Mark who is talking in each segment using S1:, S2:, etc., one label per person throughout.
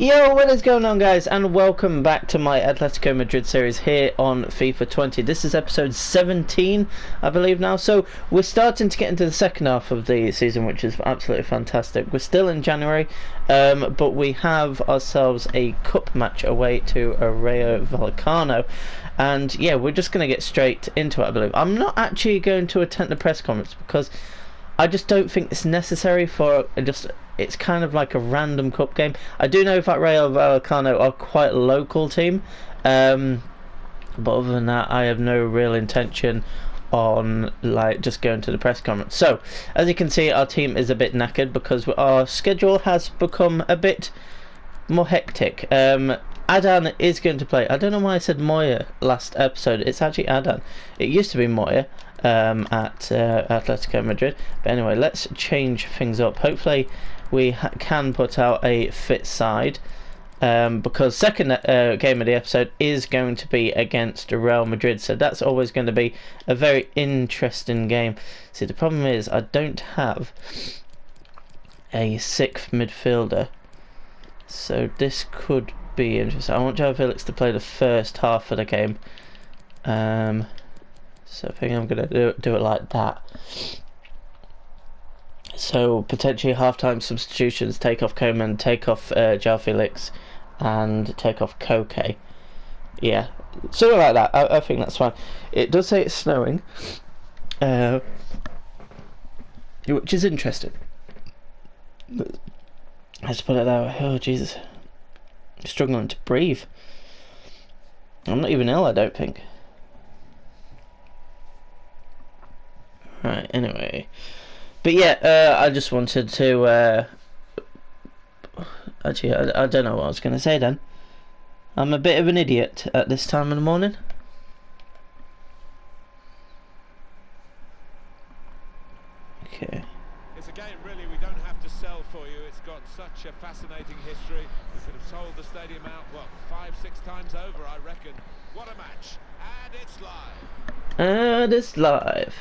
S1: Yo, what is going on, guys, and welcome back to my Atletico Madrid series here on FIFA 20. This is episode 17, I believe now. So we're starting to get into the second half of the season, which is absolutely fantastic. We're still in January, but we have ourselves a cup match away to Rayo Vallecano. And yeah, we're just going to get straight into it, I believe. I'm not actually going to attend the press conference because I just don't think it's necessary for it's kind of like a random cup game. I do know that Rayo Vallecano are quite a local team, but other than that, I have no real intention on like just going to the press conference. So, as you can see, our team is a bit knackered because our schedule has become a bit more hectic. Adan is going to play. I don't know why I said Moya last episode. It's actually Adan. It used to be Moya at Atletico Madrid. But anyway, let's change things up. Hopefully we can put out a fit side, because second game of the episode is going to be against Real Madrid. So that's always going to be a very interesting game. See, the problem is I don't have a sixth midfielder. So this could be interesting. I want João Felix to play the first half of the game. So I think I'm going to do it like that. So potentially half-time substitutions, take off Coman, take off João Felix, and take off Koke. Yeah, something like that. I think that's fine. It does say it's snowing, which is interesting. Let's put it that way. Oh Jesus, I'm struggling to breathe. I'm not even ill, I don't think. Right, anyway. But yeah, I just wanted to, actually, I don't know what I was going to say then. I'm a bit of an idiot at this time in the morning. Okay.
S2: It's a game really we don't have to sell for you. It's got such a fascinating history. We could have sold the stadium out, what, 5-6 times over, I reckon. What a match. And it's live.
S1: And it's live.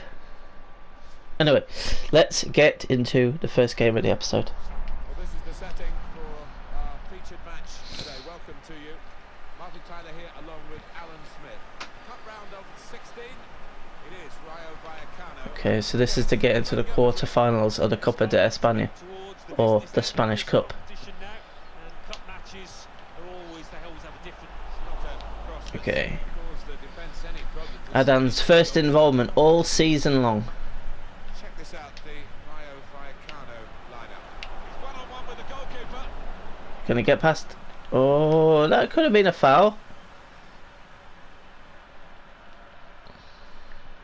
S1: Anyway, let's get into the first game of the episode.
S2: Well, this is the setting for our featured match today. Welcome to you. Martin Tyler here along with Alan Smith. Cup round of 16. It is Rayo Vallecano.
S1: Okay, so this is to get into the quarterfinals of the Copa de España, or the Spanish Cup. Okay. Adan's first involvement all season long.
S2: Check this out, the Rayo Vallecano lineup. He's one-on-one with the goalkeeper.
S1: Gonna get past. Oh, that could have been a foul.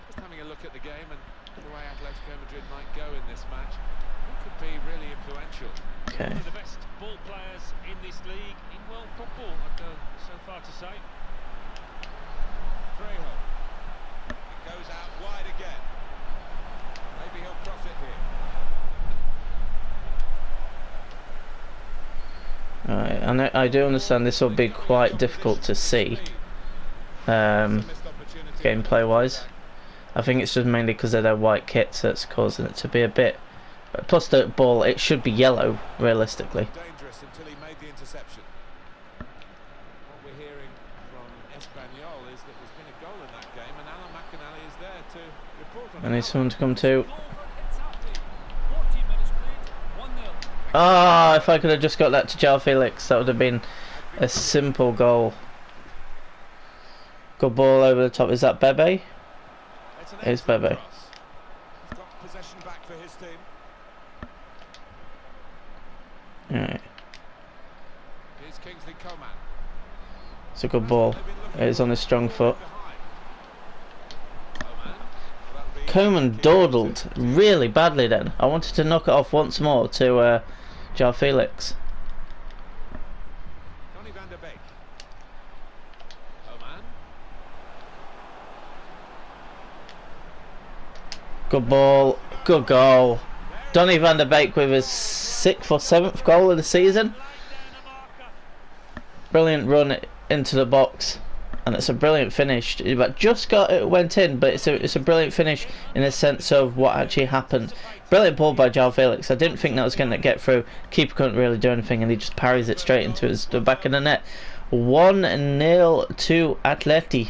S2: Just having a look at the game and the way Atletico Madrid might go in this match. It could be really influential.
S1: Okay.
S3: One of the best ball players in this league, in world football, I'd go so far to say.
S2: Trejo. It goes out wide again. Maybe he'll cross it here.
S1: Alright, and I do understand this will be quite difficult to see, gameplay wise. I think it's just mainly because of their white kits that's causing it to be a bit. Plus the ball, it should be yellow realistically.
S2: Dangerous until he made the interception. What we're hearing from Espanyol is that there's been a goal in that game, and Alan McInally is there to report on it.
S1: I need someone to come to. Ah, if I could have just got that to João Felix, that would have been a simple goal. Good ball over the top. Is that Bebe? It's Bebe.
S2: He's got possession back for his team.
S1: Alright.
S2: Here's Kingsley Coman.
S1: It's a good ball. It is on his strong foot. Coman dawdled really badly then. I wanted to knock it off once more to João Felix.
S2: Donny van der Beek. Coman.
S1: Good ball. Good goal. Donny van der Beek with his 6th or 7th goal of the season. Brilliant run into the box. and it's a brilliant finish. But just it went in, but it's a brilliant finish in the sense of what actually happened. Brilliant ball by João Felix. I didn't think that was going to get through. Keeper couldn't really do anything, and he just parries it straight into the back of the net. 1-0 to Atleti.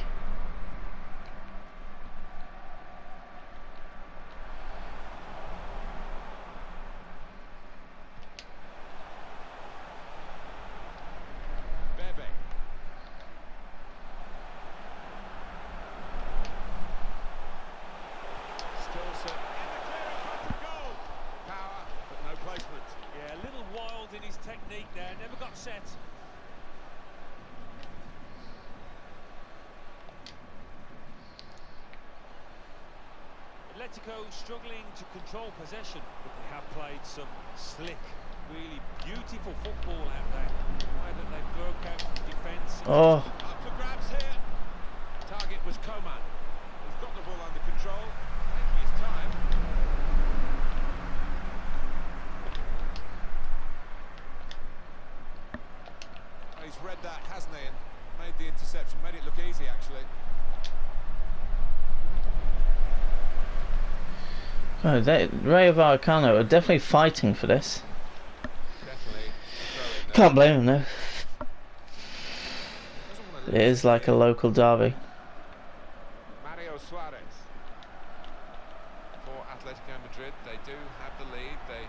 S3: Atletico struggling to control possession, but they have played some slick, really beautiful football out there. The way that they broke out from defence.
S1: Oh.
S2: Up for grabs here. Target was Coman. He's got the ball under control. Taking his time. He's read that, hasn't he? And made the interception. Made it look easy, actually.
S1: Oh, Rayo Vallecano are definitely fighting for this.
S2: Definitely.
S1: Can't blame them though. It is like a local derby.
S2: Mario Suarez for Atletico Madrid. They do have the lead. They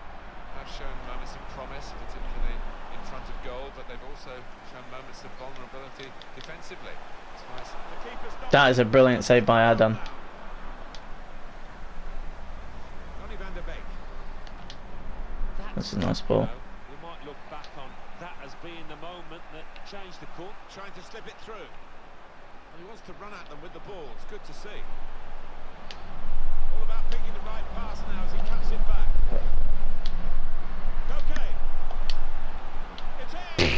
S2: have shown moments of promise, particularly in front of goal, but they've also shown moments of vulnerability defensively. It's nice.
S1: That is a brilliant save by Adam. That's a nice ball.
S3: We might look back on that as being the moment that changed the course.
S2: Trying to slip it through. And he wants to run at them with the ball. It's good to see. All about picking the right pass now as he cuts it back. Okay. It's in.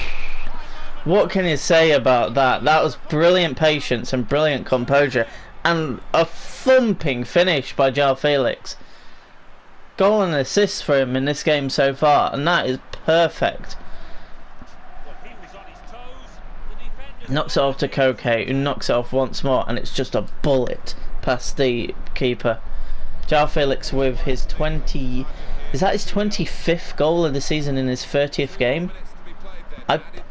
S1: What can you say about that? That was brilliant patience and brilliant composure, and a thumping finish by João Felix. Goal and assist for him in this game so far, and that is perfect. Knocks it off to Koke, who knocks it off once more, and it's just a bullet past the keeper. João Felix with his is that his 25th goal of the season in his 30th game?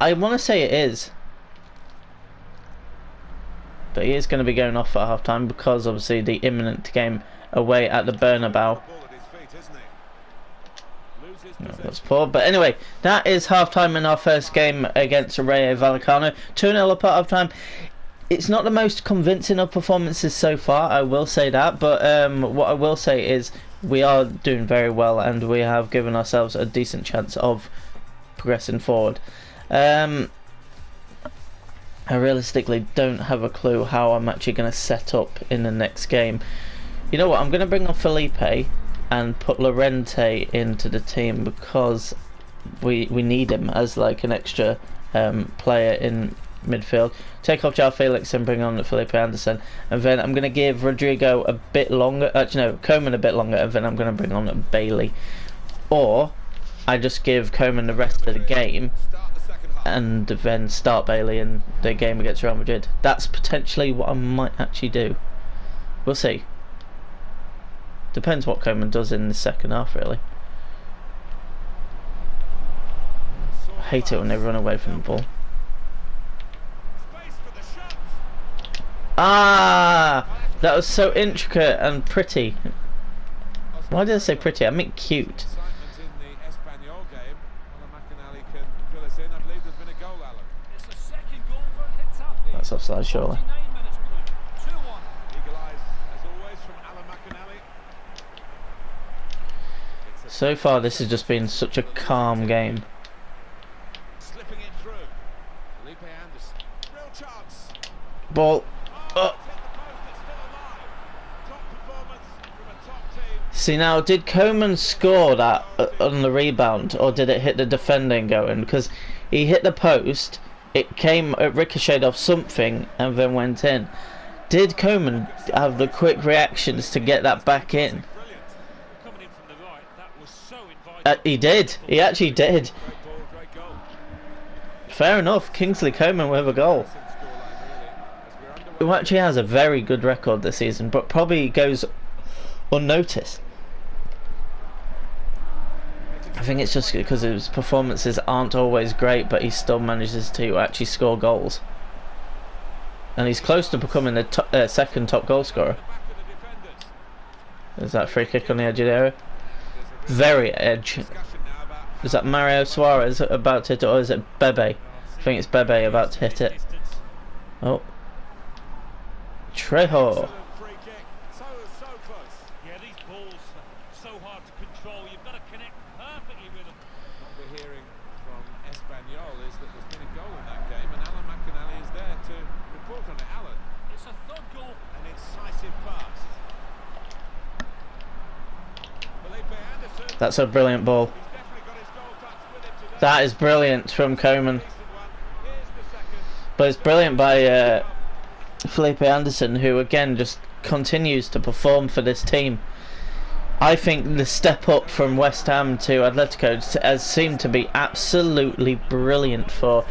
S1: I want to say it is. But he is going to be going off at half time because obviously the imminent game away at the Bernabeu. No, that's poor. But anyway, that is half-time in our first game against Rayo Vallecano. 2-0 up at half-time. It's not the most convincing of performances so far, I will say that. But what I will say is we are doing very well and we have given ourselves a decent chance of progressing forward. I realistically don't have a clue how I'm actually going to set up in the next game. You know what, I'm going to bring on Felipe and put Llorente into the team because we need him as like an extra player in midfield. Take off João Felix and bring on Felipe Anderson, and then I'm going to give Rodrigo a bit longer, actually no, Koeman a bit longer, and then I'm going to bring on Bailey, or I just give Koeman the rest of the game and then start Bailey in the game against Real Madrid. That's potentially what I might actually do. We'll see. Depends what Koeman does in the second half, really. I hate it when they run away from the ball. Ah! That was so intricate and pretty. Why did I say pretty? I mean cute. That's offside, surely. So far, this has just been such a calm game. Ball. See now, did Koeman score that on the rebound, or did it hit the defending going? Because he hit the post, it ricocheted off something, and then went in. Did Koeman have the quick reactions to get that back in? He did. He actually did. Fair enough. Kingsley Coman with a goal. who actually has a very good record this season, but probably goes unnoticed. I think it's just because his performances aren't always great, but he still manages to actually score goals. And he's close to becoming the second top goal scorer. There's that free kick on the edge of the area. Very edge. Is that Mario Suarez about to hit it, or is it Bebe? I think it's Bebe about to hit it. Oh. Trejo.
S3: Yeah, these balls are so hard to control. You've got to connect perfectly with them.
S2: What we're hearing from Espanyol is that there's been a goal in that game, and Alan McInally is there to report on it. Alan.
S3: It's a third goal.
S2: An incisive pass. Felipe Anderson.
S1: That's a brilliant ball.
S2: He's definitely got his goal touch with him today.
S1: That is brilliant from Koeman.
S2: Decent one. Here's the second.
S1: But it's brilliant by Felipe Anderson, who again just continues to perform for this team. I think the step up from West Ham to Atletico has seemed to be absolutely brilliant for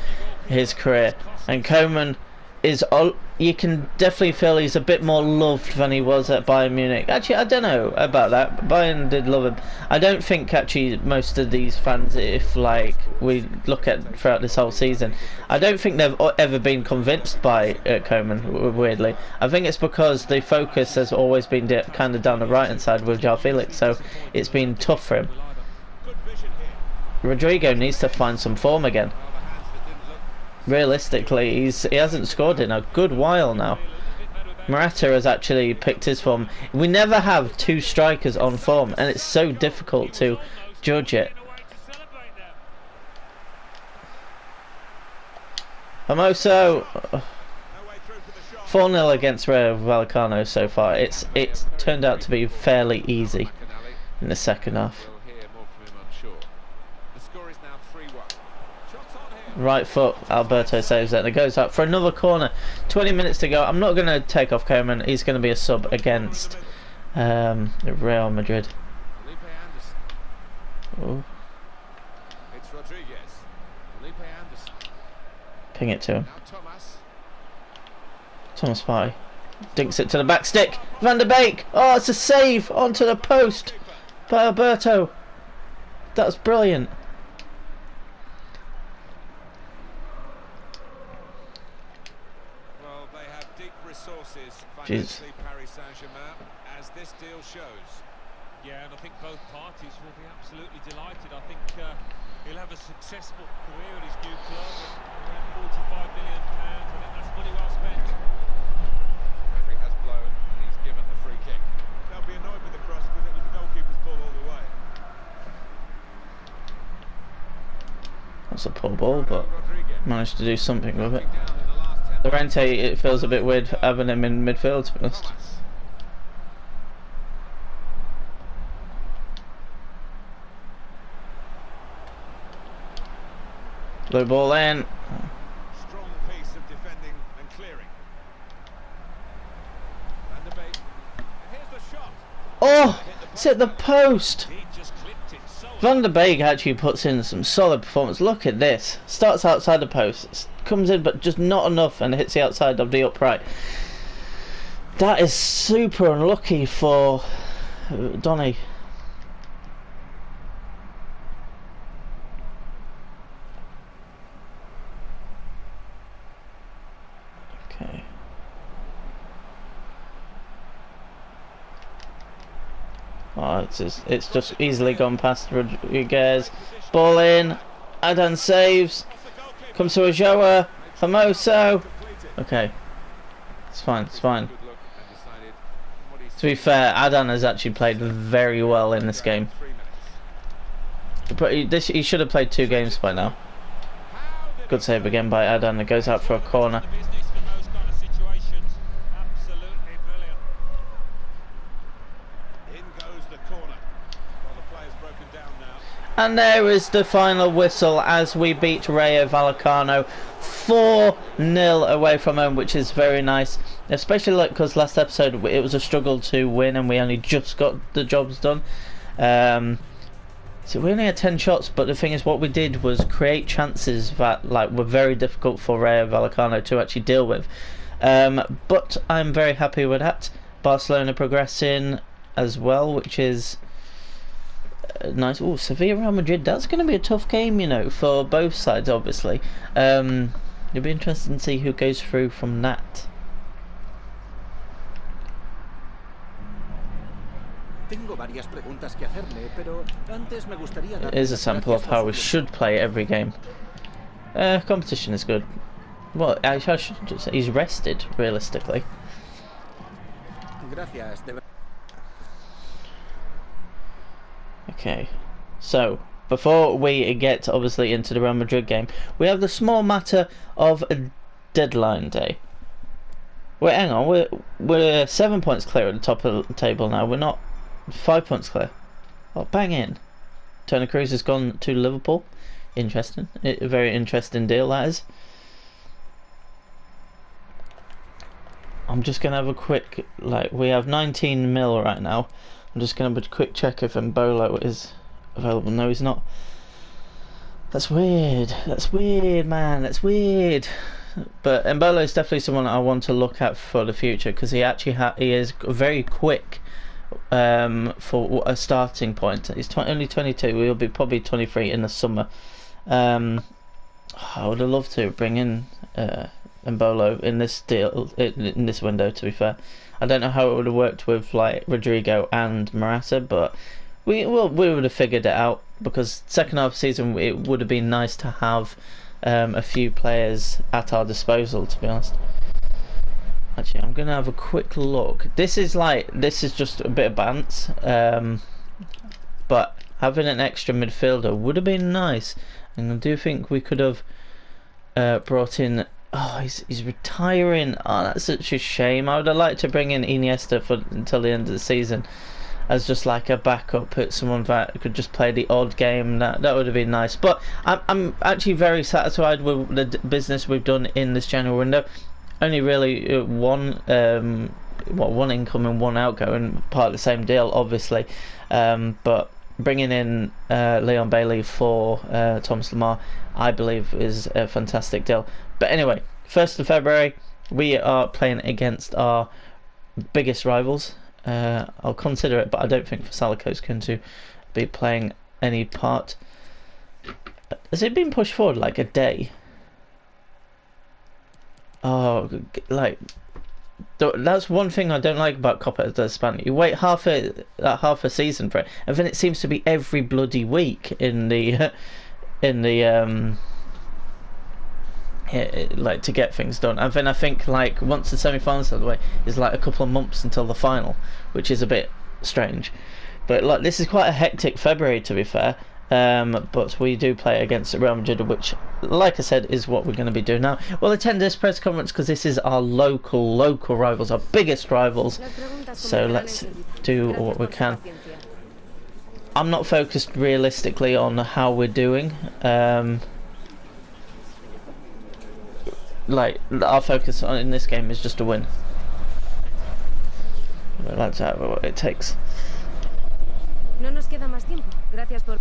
S1: his career. And Koeman is, you can definitely feel he's a bit more loved than he was at Bayern Munich. Actually, I don't know about that. Bayern did love him. I don't think actually most of these fans, if like we look at throughout this whole season, I don't think they've ever been convinced by Koeman, weirdly. I think it's because the focus has always been kind of down the right hand side with João Felix, so it's been tough for him. Rodrigo needs to find some form again. Realistically, he hasn't scored in a good while now. Morata has actually picked his form. We never have two strikers on form, and it's so difficult to judge it. Famoso 4-0 against Rayo Vallecano so far. It's turned out to be fairly easy in the second half. Right foot, Alberto saves it, and it goes up for another corner. 20 minutes to go. I'm not going to take off Koeman. He's going to be a sub against Real Madrid. Ooh.
S2: It's Rodriguez. Felipe Anderson.
S1: Ping it to him.
S2: Now
S1: Thomas Partey dinks it to the back stick. Van der Beek. Oh, it's a save onto the post by Alberto. That's brilliant.
S2: Jeez. Paris Saint-Germain, as this deal shows.
S3: Yeah, and I think both parties will be absolutely delighted. I think he'll have a successful career at his new club, around £45 million. I think that's money well spent.
S2: Referee has blown, and he's given the free kick. They'll be annoyed with the cross because it was the goalkeeper's ball all the way.
S1: That's a poor ball, but managed to do something with it. Llorente, it feels a bit weird having him in midfield, to be honest. Blue ball in.
S2: Strong piece of defending and clearing. Van der Beek. Here's the shot.
S1: Oh, it's at the post. Van der Beek actually puts in some solid performance. Look at this. Starts outside the post. Comes in but just not enough and hits the outside of the upright. That is super unlucky for Donny. Okay. Oh, it's just easily gone past Rodriguez. Ball in. Adan saves. Comes to Ajoa. Famoso. Okay. It's fine, it's fine. To be fair, Adan has actually played very well in this game. But he should have played 2 games by now. Good save again by Adan. It goes out for a corner. And there is the final whistle as we beat Rayo Vallecano 4-0 away from home, which is very nice. Especially because last episode it was a struggle to win and we only just got the jobs done. So we only had 10 shots, but the thing is what we did was create chances that were very difficult for Rayo Vallecano to actually deal with. But I'm very happy with that. Barcelona progressing as well, which is nice. Oh, Sevilla Real Madrid, that's going to be a tough game, you know, for both sides, obviously. It'll be interesting to see who goes through from that.
S4: Tengo varias preguntas que hacerle, pero antes me gustaría
S1: It is a sample of how we should play every game. Competition is good. Well, I should just say he's rested, realistically.
S4: Gracias, de
S1: Okay, so before we get obviously into the Real Madrid game, we have the small matter of a deadline day. Wait, hang on, we're 7 points clear at the top of the table now. We're not 5 points clear. Oh, bang in. Toni Kroos has gone to Liverpool. Interesting. A very interesting deal, that is. I'm just going to have a quick, we have 19 mil right now. I'm just going to have a quick check if Mbolo is available. No, he's not. That's weird. That's weird, man. That's weird. But Mbolo is definitely someone that I want to look at for the future, because he actually he is very quick for a starting point. He's only 22. He'll be probably 23 in the summer. I would have loved to bring in Mbolo in this deal, in this window, to be fair. I don't know how it would have worked with like Rodrigo and Morata, but we would have figured it out, because second half season it would have been nice to have a few players at our disposal, to be honest. Actually, I'm gonna have a quick look. This is just a bit of bants, but having an extra midfielder would have been nice, and I do think we could have brought in. Oh, he's retiring. Oh, that's such a shame. I would have liked to bring in Iniesta until the end of the season, as just like a backup, put someone that could just play the odd game. That would have been nice. But I'm actually very satisfied with the business we've done in this January window. Only really one income and one outgoing, part of the same deal, obviously. But bringing in Leon Bailey for Thomas Lemar, I believe, is a fantastic deal. But anyway, 1st of February, we are playing against our biggest rivals. I'll consider it, but I don't think Saliko's going to be playing any part. Has it been pushed forward like a day? Oh, that's one thing I don't like about Copa de España. You wait half a season for it, and then it seems to be every bloody week in the to get things done. And then I think once the semi-finals out of the way, is a couple of months until the final, which is a bit strange. But this is quite a hectic February, to be fair. But we do play against Real Madrid, which, like I said, is what we're going to be doing now. We'll attend this press conference because this is our local rivals, our biggest rivals. So let's do what we can. I'm not focused realistically on how we're doing. Our focus in this game is just to win. That's what it takes.
S5: No nos queda más tiempo. Gracias por.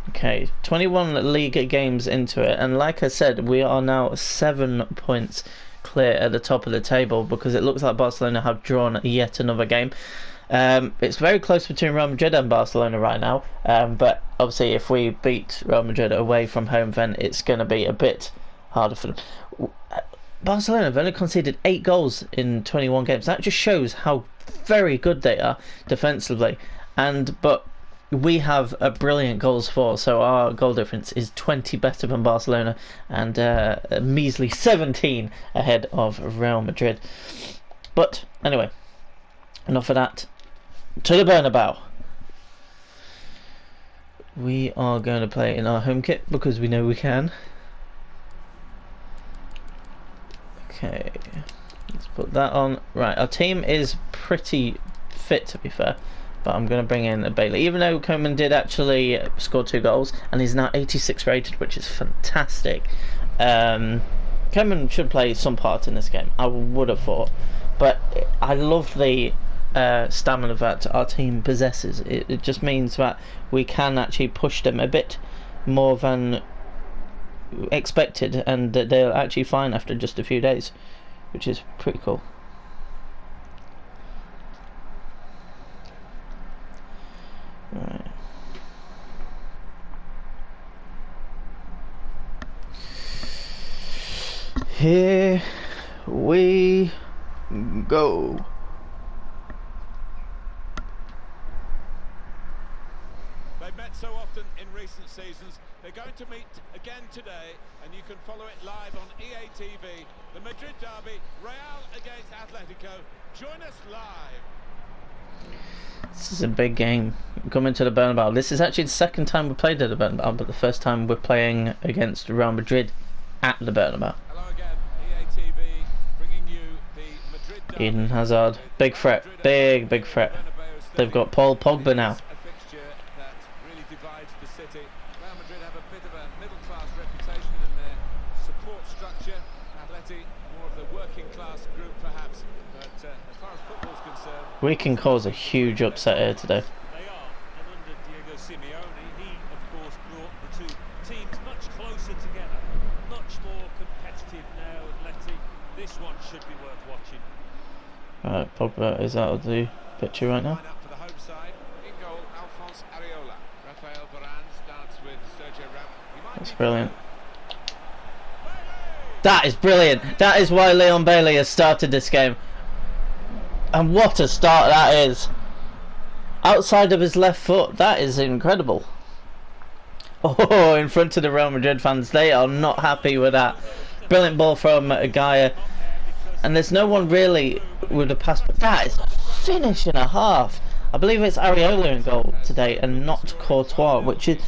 S1: Okay, 21 league games into it, and like I said, we are now 7 points clear at the top of the table, because it looks like Barcelona have drawn yet another game. It's very close between Real Madrid and Barcelona right now, but obviously if we beat Real Madrid away from home, then it's going to be a bit harder for them. Barcelona have only conceded 8 goals in 21 games. That just shows how very good they are defensively, but we have a brilliant goals for, so our goal difference is 20 better than Barcelona, and a measly 17 ahead of Real Madrid. But anyway, enough of that. To the Bernabeu. We are going to play in our home kit because we know we can. Okay, let's put that on. Right, our team is pretty fit, to be fair, but I'm going to bring in a Bailey, even though Koeman did actually score 2 goals and he's now 86 rated, which is fantastic. Koeman should play some part in this game, I would have thought, but I love the stamina that our team possesses. It just means that we can actually push them a bit more than expected, and that they're actually fine after just a few days, which is pretty cool. Right. Here we go.
S2: They've met so often in recent seasons. They're going to meet again today, and you can follow it live on EA TV. The Madrid derby, Real against Atletico. Join us live.
S1: This is a big game coming to the Bernabeu. This is actually the second time we played at the Bernabeu, but the first time we're playing against Real Madrid at the Bernabeu.
S2: Hello again, EA TV, bringing you the Madrid derby.
S1: Eden Hazard, big threat, big threat. They've got Paul Pogba now.
S2: A fixture that really divides the city. Real Madrid have a bit of a middle-class reputation in their support structure. Atleti, more of the working-class group perhaps. But as far as football's concerned,
S1: We can cause a huge upset here today.
S3: They are, and under Diego Simeone, he of course brought the two teams much closer together, much more competitive now. Atleti, this one should be worth watching.
S1: Right, Pogba is out of the picture right now.
S2: line up for the home side. In goal, Alphonse Areola. Rafael Varane starts with Sergio Ramos. He might
S1: That's
S2: be
S1: brilliant.
S2: Bailey!
S1: That is brilliant. That is why Leon Bailey has started this game. And what a start that is. Outside of his left foot, that is incredible. Oh, in front of the Real Madrid fans, they are not happy with that. Brilliant ball from Gaia. And there's no one really with a pass, but that is a finish and a half. I believe it's Areola in goal today and not Courtois, which is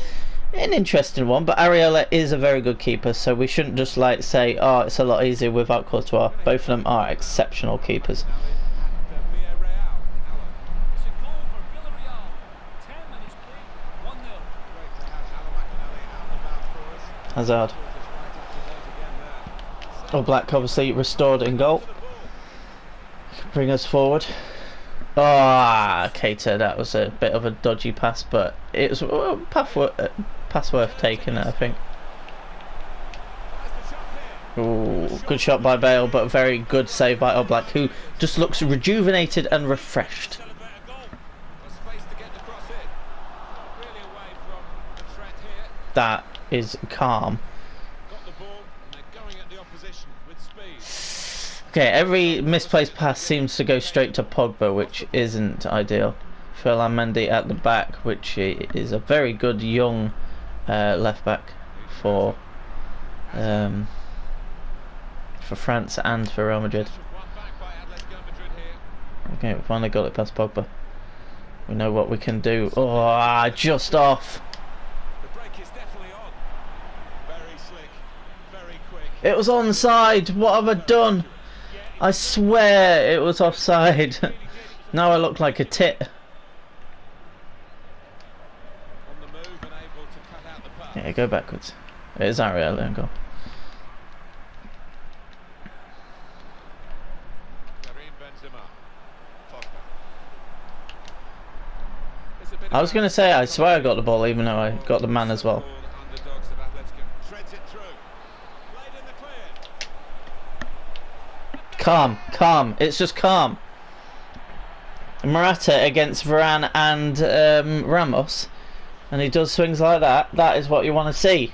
S1: an interesting one. But Areola is a very good keeper, so we shouldn't just like say, oh, it's a lot easier without Courtois. Both of them are exceptional keepers.
S6: It's a goal for Villarreal. 10 minutes played, 1-0.
S1: Hazard. Oh, Black obviously restored in goal. Bring us forward. Ah, Keita, that was a bit of a dodgy pass, but it was a pass worth taking, I think. Ooh, good shot by Bale, but a very good save by Oblak, who just looks rejuvenated and refreshed.
S2: Space to get the cross in. Not really away from the threat here.
S1: That is calm.
S2: Got the ball and they're going at the opposition with speed.
S1: Okay, every misplaced pass seems to go straight to Pogba, which isn't ideal. Ferland Mendy at the back, which is a very good young left back for France and for Real Madrid.
S2: One back by Atletico Madrid here.
S1: Okay, we finally got it past Pogba. We know what we can do. Oh, just off.
S2: The break is definitely on. Very slick, very quick.
S1: It was onside. What have I done? I swear it was offside. Now I look like a tit.
S2: On the move and able to cut out the pass.
S1: Yeah, go backwards. It is Areola in goal.
S2: Karim Benzema. Pogba. It's a bit
S1: I was going to say, I swear I got the ball, even though I got the man as well.
S2: Underdogs of Atletico. Threads it through. Played in the clear.
S1: Calm, calm. It's just calm. Morata against Varane and Ramos, and he does swings like that. That is what you want to see.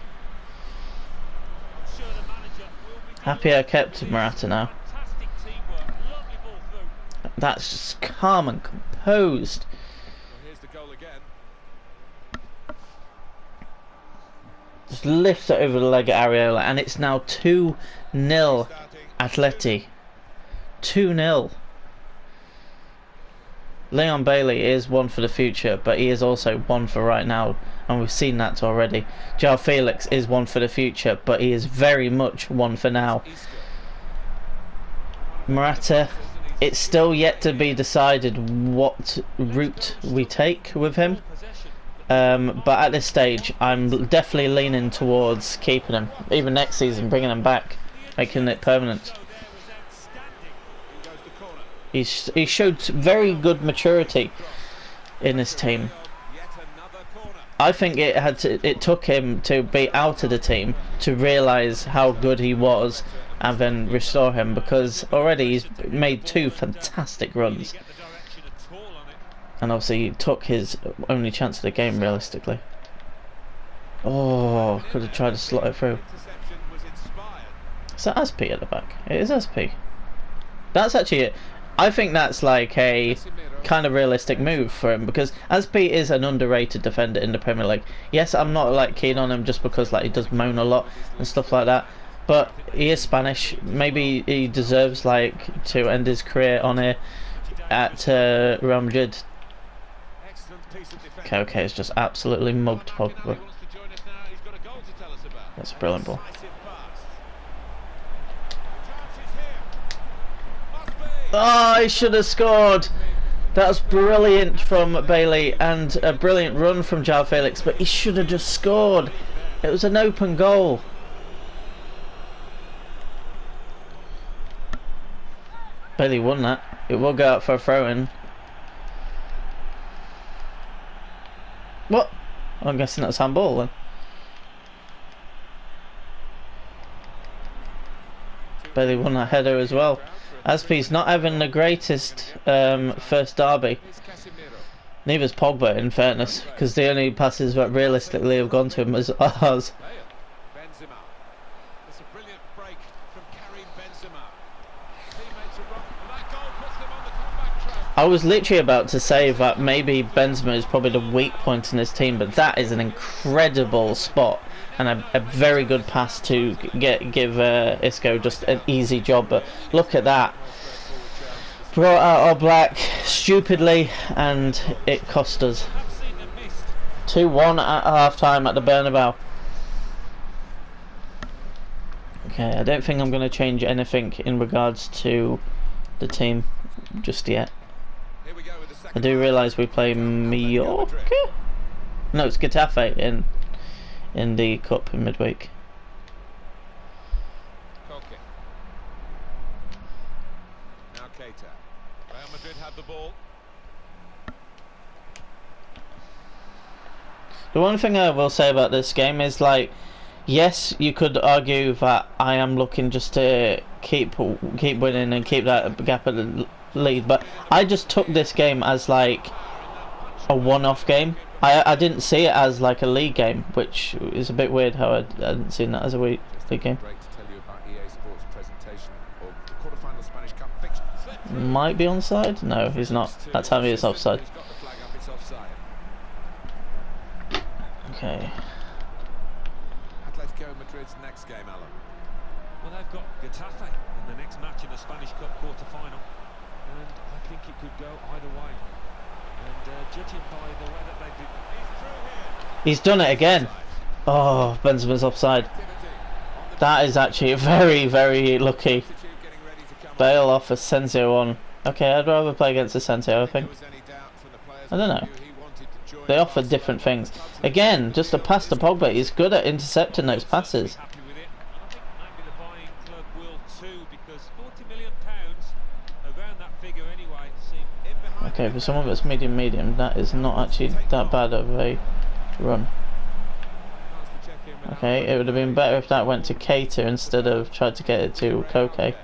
S1: Happy I kept Morata now.
S3: Fantastic teamwork, lovely ball through.
S1: That's just calm and composed.
S2: Well, here's the goal again.
S1: Just lifts it over the leg of Areola, and it's now 2-0 Atleti. 2-0. Leon Bailey is one for the future, but he is also one for right now, and we've seen that already. João Felix is one for the future, but he is very much one for now. Morata, it's still yet to be decided what route we take with him, but at this stage I'm definitely leaning towards keeping him, even next season, bringing him back, making it permanent. He showed very good maturity in this team.
S2: Yet another corner.
S1: I think it took him to be out of the team to realise how good he was and then restore him, because already he's made 2 fantastic runs. And obviously he took his only chance of the game realistically. Oh, could have tried to slot it through. Is that Aspi at the back? It is Aspi. That's actually it. I think that's like a kind of realistic move for him, because Aspi is an underrated defender in the Premier League. Yes, I'm not like keen on him just because like he does moan a lot and stuff like that, but he is Spanish. Maybe he deserves like to end his career on here at Real Madrid. Okay, it's just absolutely mugged Pogba. That's a brilliant ball. Oh, he should have scored. That was brilliant from Bailey, and a brilliant run from João Felix, but he should have just scored. It was an open goal. Bailey won that. It will go out for a throw-in. What? I'm guessing that's handball then. Bailey won that header as well. Aspi's not having the greatest first derby. Neither's Pogba, in fairness, because the only passes that realistically have gone to him is ours. I was literally about to say that maybe Benzema is probably the weak point in this team, but that is an incredible spot and a very good pass to give Isco just an easy job. But look at that. Brought out our black stupidly, and it cost us. 2-1 at half time at the Bernabeu. Okay, I don't think I'm going to change anything in regards to the team just yet. I do realise we play Mallorca? No, it's Getafe in the cup in midweek.
S2: Now Keita. Real Madrid have the ball.
S1: The one thing I will say about this game is, like, yes, you could argue that I am looking just to keep winning and keep that gap at the lead, but I just took this game as like a one-off game. I didn't see it as like a league game, which is a bit weird how I hadn't seen that as a league game. Might be onside? No, he's not. That's how he is offside. Okay.
S2: Atletico Madrid's next game, Alan.
S3: Well, they've got Getafe in the next match in the Spanish Cup quarter-final, and I think it could go either way. And judging by the way that they did, he's through here.
S1: He's done it again. Oh, Benzema's offside. That is actually very, very lucky. Bale off Asensio on. Okay, I'd rather play against Asensio, I think. I don't know. They offer different things. Again, just a pass to Pogba. He's good at intercepting those passes. Okay, for someone that's medium, that is not actually that bad of a run. Okay, it would have been better if that went to Keita instead of tried to get it to Koke.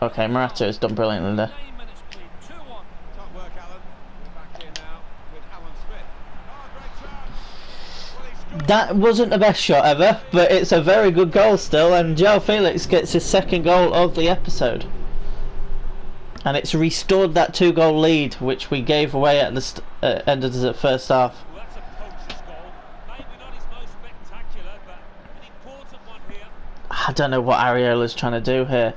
S1: Okay, Morata has done brilliantly there. That wasn't the best shot ever, but it's a very good goal still, and João Felix gets his second goal of the episode. And it's restored that 2-goal lead, which we gave away at the end of the first half. I don't know what Ariola's trying to do here.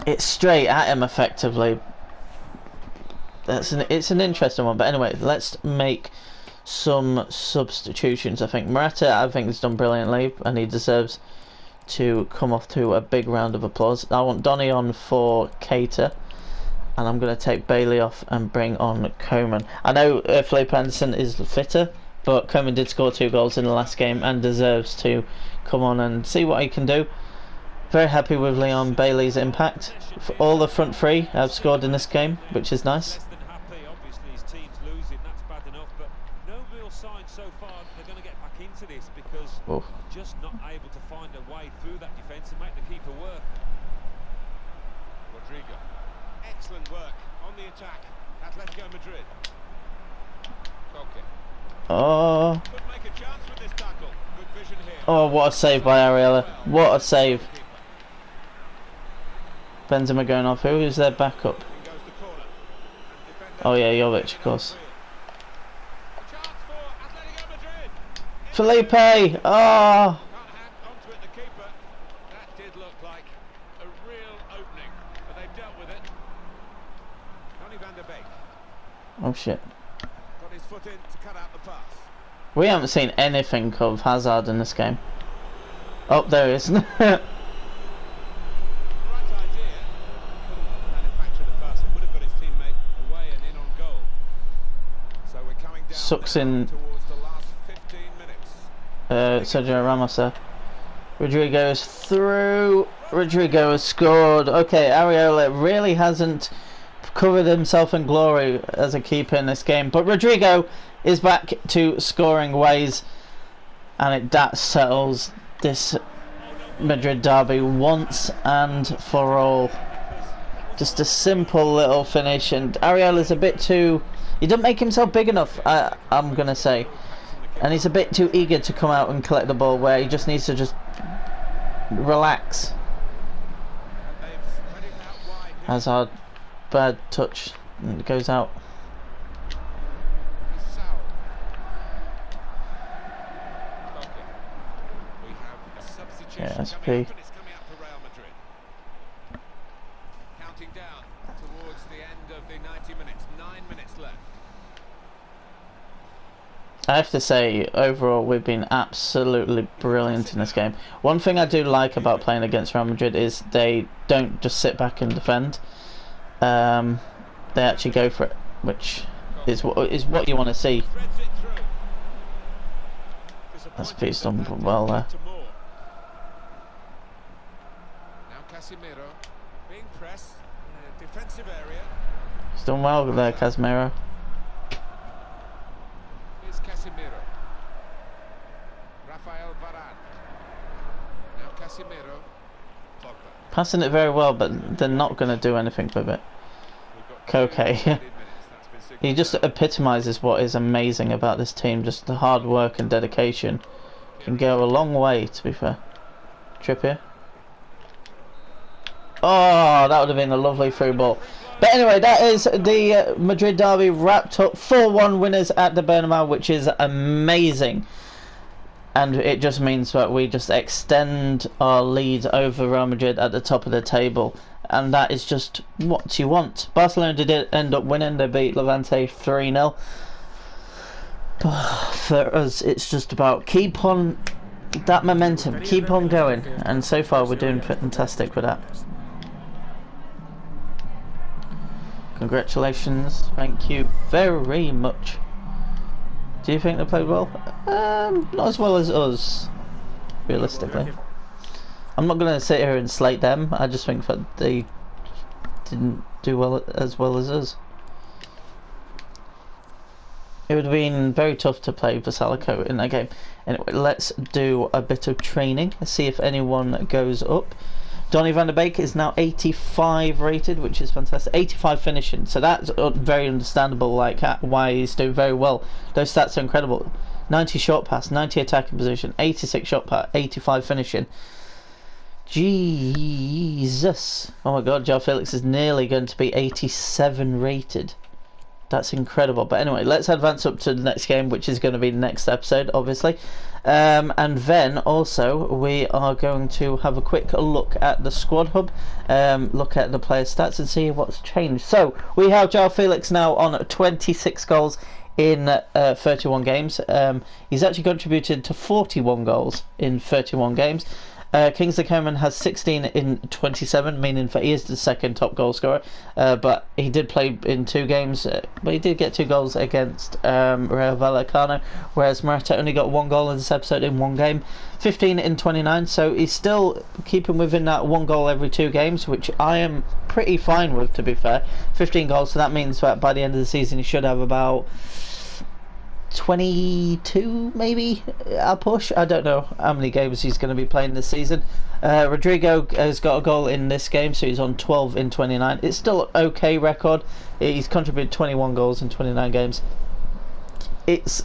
S1: It's straight at him effectively. It's an interesting one, but anyway, let's make some substitutions. I think Morata, has done brilliantly, and he deserves to come off to a big round of applause. I want Donny on for Keita, and I'm going to take Bailey off and bring on Coman. I know Felipe Anderson is fitter, but Coman did score 2 goals in the last game and deserves to come on and see what he can do. Very happy with Leon Bailey's impact. For all the front 3 have scored in this game, which is nice.
S3: signs so far that they're going to get back into this because
S1: Oof.
S3: they're just not able to find a way through that defence and make the keeper work.
S2: Rodrigo. Excellent work on the attack. Atletico Madrid. Koke.
S1: Oh,
S2: Could make a chance with this tackle. Good vision here.
S1: oh, what a save by Ariella. What a save. Benzema going off. Who is their backup?
S2: In goes the corner. And defender-
S1: Oh yeah, Jovic, of course.
S2: A chance for Atletico Madrid.
S1: Felipe! Oh!
S2: Can't hang onto it, the keeper. That did look like a real opening, but they've dealt with it. Donny van der Beek
S1: Oh shit.
S2: got his foot in to cut out the pass.
S1: We haven't seen anything of Hazard in this game. Oh, there he is.
S2: Right idea. Couldn't manufacture the pass. It would have got his teammate away and in on goal. So we're coming down
S1: Sucks
S2: now
S1: in.
S2: towards the last 15 minutes.
S1: Sergio Ramos there. Rodrigo's through. Rodrigo has scored. Okay, Areola really hasn't covered himself in glory as a keeper in this game, but Rodrigo is back to scoring ways, and that settles this Madrid derby once and for all. Just a simple little finish, and Areola's a bit too... he doesn't make himself big enough, I'm gonna say. And he's a bit too eager to come out and collect the ball, where he just needs to just relax.
S2: And they've spread him out wide here.
S1: Hazard, bad touch, and it goes out.
S2: Bissau. Koke. We have a substitution
S1: Yeah,
S2: coming
S1: SP.
S2: up, and it's coming up for Real Madrid. Counting down towards the end of the 90 minutes. 9 minutes left.
S1: I have to say, overall, we've been absolutely brilliant in this game. One thing I do like about playing against Real Madrid is they don't just sit back and defend. They actually go for it, which is what you want to see.
S2: Threads it through.
S1: That's
S2: Disappointed
S1: pieced on
S2: that that
S1: well
S2: didn't
S1: there.
S2: lead to more. Now Casemiro being pressed in a defensive area.
S1: He's done well there, Casemiro.
S2: Here's Casemiro. Rafael Varane. Now Casemiro. Pogba.
S1: Passing it very well, but they're not going to do anything with it.
S2: We've got
S1: Koke.
S2: 2 minutes. That's been signalled
S1: He just
S2: out.
S1: epitomises what is amazing about this team. Just the hard work and dedication can go a long way, to be fair. Trippier. Oh, that would have been a lovely through ball. But anyway, that is the Madrid derby wrapped up. 4-1 winners at the Bernabeu, which is amazing. And it just means that we just extend our lead over Real Madrid at the top of the table. And that is just what you want. Barcelona did end up winning. They beat Levante 3-0. For us, it's just about keep on that momentum, keep on going. And so far, we're doing fantastic with that. Congratulations. Thank you very much. Do you think they played well? Not as well as us, realistically. I'm not going to sit here and slate them. I just think that they didn't do well as us. It would have been very tough to play Vasalico in that game. Anyway, let's do a bit of training. Let's see if anyone goes up. Donny van der Beek is now 85 rated, which is fantastic. 85 finishing, so that's very understandable, like why he's doing very well. Those stats are incredible. 90 shot pass, 90 attacking position, 86 shot pass, 85 finishing. Jesus. Oh my god, João Felix is nearly going to be 87 rated. That's incredible. But anyway, let's advance up to the next game, which is going to be the next episode, obviously. And then also we are going to have a quick look at the squad hub, look at the player stats and see what's changed. So we have João Felix now on 26 goals in 31 games. He's actually contributed to 41 goals in 31 games. Kingsley Coman has 16 in 27, meaning that he is the second top goal scorer. But he did play in 2 games, but he did get 2 goals against Rayo Vallecano, whereas Morata only got 1 goal in this episode in 1 game. 15 in 29, so he's still keeping within that 1 goal every 2 games, which I am pretty fine with, to be fair. 15 goals, so that means that by the end of the season he should have about 22 maybe. I'll push. I don't know how many games he's going to be playing this season. Rodrigo has got a goal in this game, so he's on 12 in 29. It's still an okay record. He's contributed 21 goals in 29 games. It's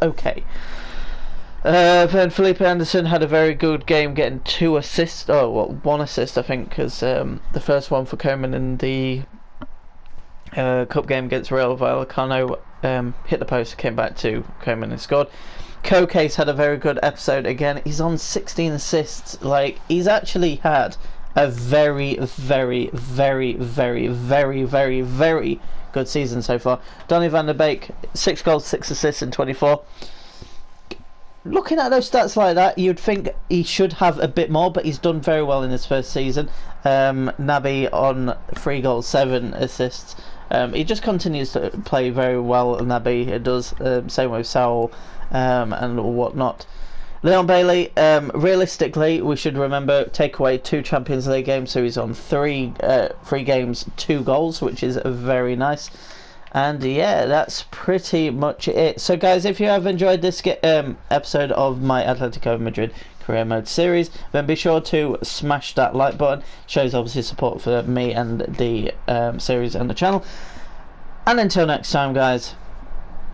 S1: okay. Then Felipe Anderson had a very good game, getting 2 assists. Oh, well, 1 assist I think, because the first one for Koeman in the cup game against Real Vallecano hit the post, came back to Koeman and scored. Koke's had a very good episode again. He's on 16 assists. Like, he's actually had a very, very, very, very, very, very, very good season so far. Donny van der Beek, 6 goals, 6 assists in 24. Looking at those stats like that, you'd think he should have a bit more, but he's done very well in his first season. Naby on 3 goals, 7 assists. He just continues to play very well, Naby. It does. Same with Saul and whatnot. Leon Bailey, realistically, we should remember, take away 2 Champions League games, so he's on 3 games, 2 goals, which is very nice. And yeah, that's pretty much it. So guys, if you have enjoyed this episode of my Atletico Madrid career mode series, then be sure to smash that like button. Shows obviously support for me and the series and the channel. And until next time guys,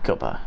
S1: goodbye.